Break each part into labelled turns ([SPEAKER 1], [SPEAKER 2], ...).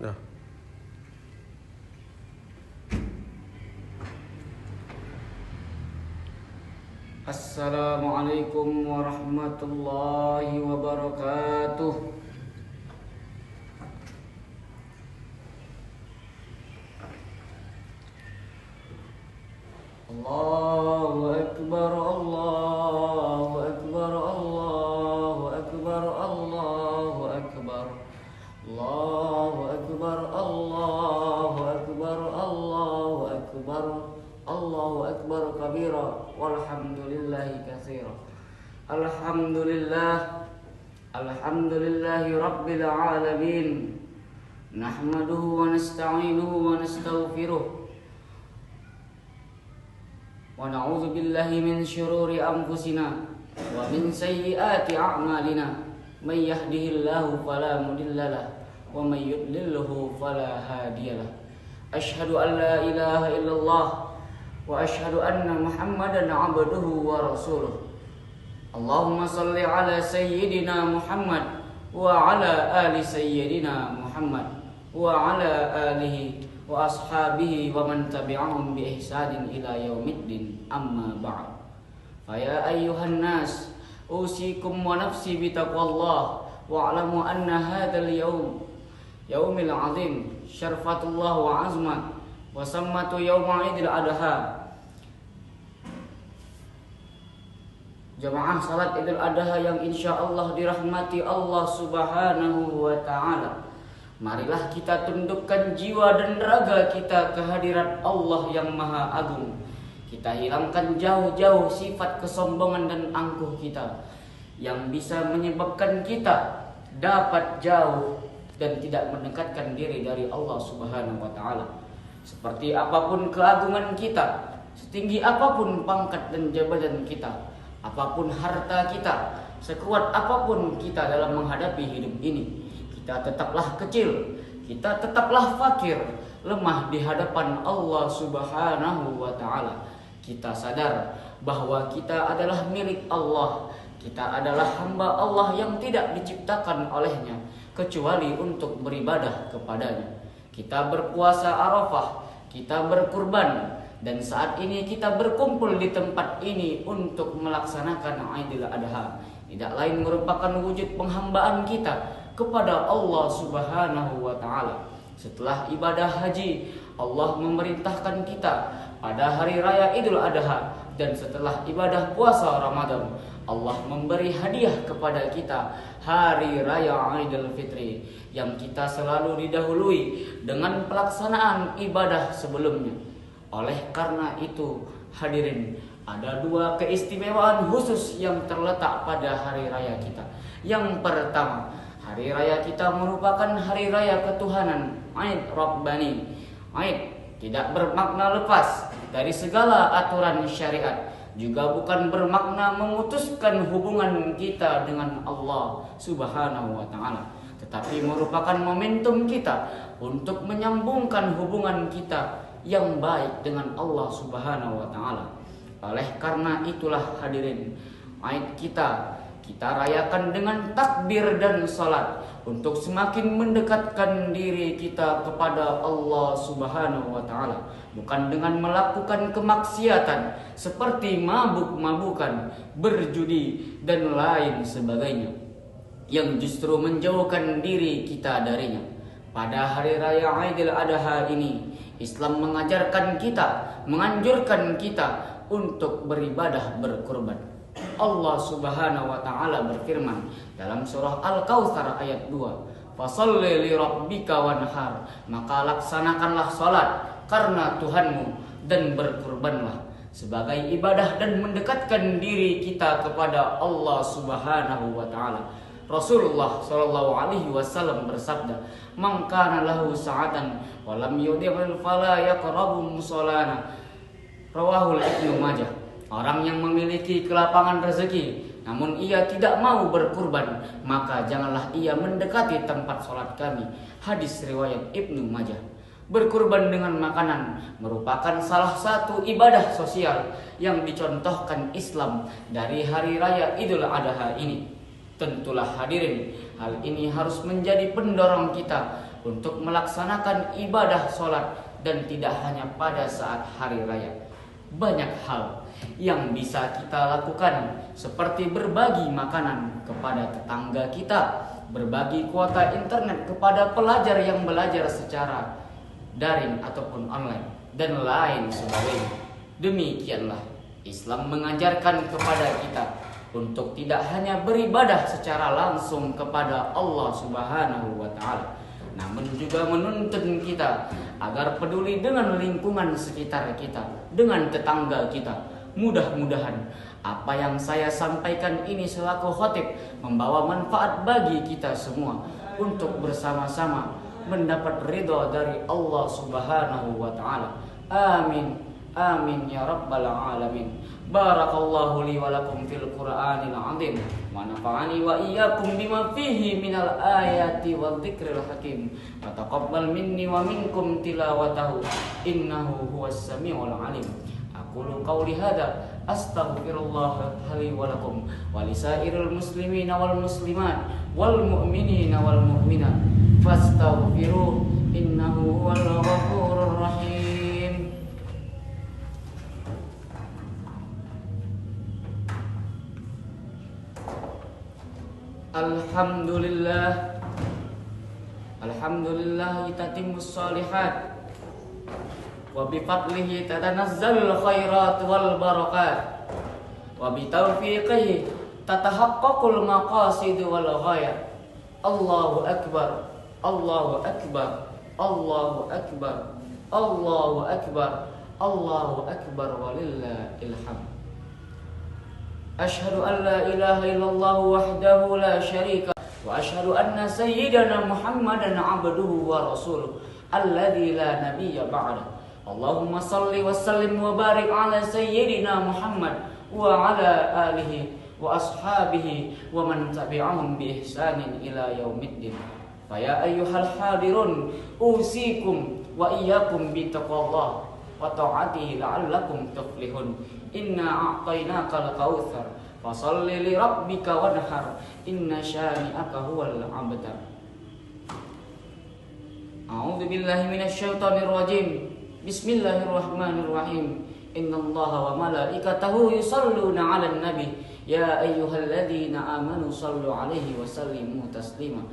[SPEAKER 1] Ya.
[SPEAKER 2] Assalamualaikum warahmatullahi wabarakatuh. Allahu Akbar, Allahu Akbar, Allahu Akbar, Allahu Akbar, Allahu Akbar, Allahu Akbar, Allahu Akbar, Allahu Akbar kabira, walhamdulillahi katsira. Alhamdulillahi rabbil alamin. Nahmaduhu wa nasta'inuhu wa nastaghfiruh. Wa na'udzu billahi min syururi anfusina wa min sayyiati a'malina. May yahdihillahu fala mudilla lahu wa may yudlilhu fala hadiyalah. Asyhadu an la ilaha illallah wa asyhadu anna Muhammadan 'abduhu wa rasuluh. Allahumma shalli ala sayyidina Muhammad wa ala ali sayyidina Muhammad wa ala alihi wa ashabihi wa man tabi'ahum bi ihsanin ila yaumiddin, amma ba'd. Fa ya ayyuhan nas, usikum wa nafsi bi taqwallah wa alamu anna hadzal yaumil azim syarfatullah wa azmat wa sammatu yauma idil adha. Jamaah salat Idul Adha yang insyaallah dirahmati Allah Subhanahu wa taala. Marilah kita tundukkan jiwa dan raga kita ke hadirat Allah yang Maha Agung. Kita hilangkan jauh-jauh sifat kesombongan dan angkuh kita yang bisa menyebabkan kita dapat jauh dan tidak mendekatkan diri dari Allah Subhanahu wa taala. Seperti apapun keagungan kita, setinggi apapun pangkat dan jabatan kita, apapun harta kita, sekuat apapun kita dalam menghadapi hidup ini, kita tetaplah kecil, kita tetaplah fakir, lemah di hadapan Allah Subhanahu wa taala. Kita sadar bahwa kita adalah milik Allah, kita adalah hamba Allah yang tidak diciptakan olehnya kecuali untuk beribadah kepadanya. Kita berpuasa Arafah, kita berkurban, dan saat ini kita berkumpul di tempat ini untuk melaksanakan Idul Adha. Tidak lain merupakan wujud penghambaan kita kepada Allah Subhanahu wa taala. Setelah ibadah haji, Allah memerintahkan kita pada hari raya Idul Adha, dan setelah ibadah puasa Ramadan, Allah memberi hadiah kepada kita hari raya Idul Fitri yang kita selalu didahului dengan pelaksanaan ibadah sebelumnya. Oleh karena itu, hadirin, ada dua keistimewaan khusus yang terletak pada hari raya kita. Yang pertama, hari raya kita merupakan hari raya ketuhanan, Aid Rabbani. Aid tidak bermakna lepas dari segala aturan syariat, juga bukan bermakna memutuskan hubungan kita dengan Allah Subhanahu wa taala, tetapi merupakan momentum kita untuk menyambungkan hubungan kita yang baik dengan Allah Subhanahu wa taala. Oleh karena itulah hadirin, Aid kita rayakan dengan takbir dan salat untuk semakin mendekatkan diri kita kepada Allah Subhanahu wa taala, bukan dengan melakukan kemaksiatan seperti mabuk-mabukan, berjudi dan lain sebagainya yang justru menjauhkan diri kita darinya. Pada hari raya Idul Adha ini, Islam mengajarkan kita, menganjurkan kita untuk beribadah berkurban. Allah Subhanahu wa taala berfirman dalam surah Al-Kautsar ayat 2, "Fasholli li rabbika wanhar," maka laksanakanlah salat karena Tuhanmu dan berkurbanlah sebagai ibadah dan mendekatkan diri kita kepada Allah Subhanahu wa taala. Rasulullah sallallahu alaihi wasallam bersabda, "Man kana lahu sa'atan wa lam yudhil fala yaqrabu musallana." Rawahul Ibnu Majah. Orang yang memiliki kelapangan rezeki namun ia tidak mau berkurban, maka janganlah ia mendekati tempat sholat kami. Hadis riwayat Ibnu Majah. Berkurban dengan makanan merupakan salah satu ibadah sosial yang dicontohkan Islam dari hari raya Idul Adha ini. Tentulah hadirin, hal ini harus menjadi pendorong kita untuk melaksanakan ibadah sholat, dan tidak hanya pada saat hari raya. Banyak hal yang bisa kita lakukan, seperti berbagi makanan kepada tetangga kita, berbagi kuota internet kepada pelajar yang belajar secara daring ataupun online, dan lain sebagainya. Demikianlah Islam mengajarkan kepada kita untuk tidak hanya beribadah secara langsung kepada Allah Subhanahu wa Ta'ala, namun juga menuntun kita agar peduli dengan lingkungan sekitar kita, dengan tetangga kita. Mudah-mudahan apa yang saya sampaikan ini selaku khatib membawa manfaat bagi kita semua untuk bersama-sama mendapat ridha dari Allah Subhanahu wa Ta'ala. Amin, amin ya rabbal alamin. Barakallahu li wa lakum fil Qur'anil azim, wa nafa'ani wa iyyakum bima fihi minal ayati wal dzikril hakim. Wa taqabbal minni wa minkum tilawatahu, innahu huwas samiul alim. Aqulu qawli hadza astaghfirullah li wa lakum wa lisairil muslimina wal muslimat wal mu'minina wal mu'minat fastaghfiruh, innahu huwal ghafurur rahim. Alhamdulillah, alhamdulillah tatimmus shalihat, wa bi fadlihi tatanazzalul khairat wal barakat, wa bi taufiqihi tatahaqqaqul maqasid wal ghayat. Allahu akbar, Allahu akbar, Allahu akbar, Allahu akbar, Allahu akbar, walillahil hamd. Asyhadu an la ilaha illallah wahdahu la syarika, wa asyhadu anna sayyidana Muhammadan abduhu wa rasuluh alladzi la nabiyya ba'da. Allahumma salli wa sallim wa barik ala sayyidina Muhammad wa ala alihi wa ashabihi wa man tabi'ahum bi ihsanin ila yaumiddin. Fa ya ayyuhal hadirun usikum wa iyyakum bi taqwallah wa ta'atihi la'allakum tuflihun. Inna a'tainakal kautsar fasalli li rabbika wanhar, inna syani'aka huwal abtar. A'udzu billahi minasyaitonir rajim. Bismillahirrahmanirrahim. Innallaha wa malaikatahu yusholluna 'alan nabi, ya ayyuhalladzina amanu shallu 'alaihi wa sallimu taslima.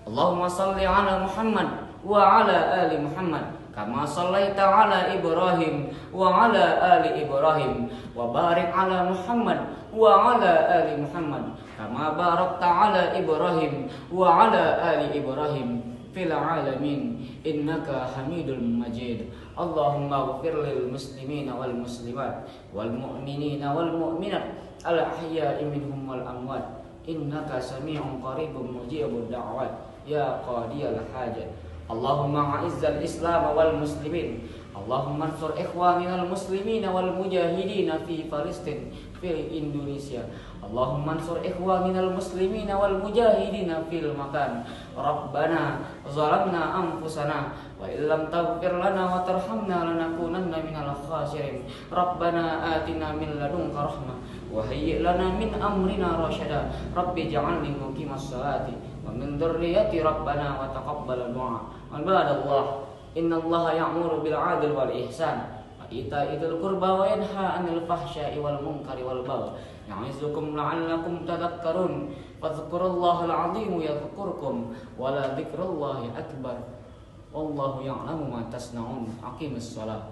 [SPEAKER 2] Allahumma shalli 'ala Muhammad wa 'ala ali Muhammad kama shallaita ala Ibrahim wa ala ali Ibrahim, wa barik ala Muhammad wa ala ali Muhammad kama barakta ala Ibrahim wa ala ali Ibrahim fil alamin innaka Hamidul Majid. Allahumma ighfir lil muslimina wal muslimat wal mu'minina wal mu'minat al ahya'i minhum wal amwat, innaka sami'un qaribun mujibud da'wat ya qadiyal hajat. Allahumma a'izzal Islam wal muslimin, Allahumma ansur ikhwanina al muslimina wal mujahidina fi Palestin, fi Indonesia. Allahumma ansur ikhwanina al muslimina wal mujahidina fil makan. Rabbana zalamna anfusana wa illam taghfir lana wa tarhamna lanakunanna minal khasirin. Rabbana atina min ladunka rahmah wa hayyi' lana min amrina rasyada. Rabbi ij'alni muqimas salati wa min dzurriyyati rabbana wa taqabbal du'a. Ibadallah, innallaha ya'muru bil 'adli wal ihsan wa ita'idzil qurba wa yanha 'anil fahsya'i wal munkari wal baghi ya'izukum la'allakum tadhakkarun. Fadhkurullahal 'azim yadhkurkum wa la dzikrullahi akbar. Wallahu ya'lamu ma tasna'un. Aqimus shalah.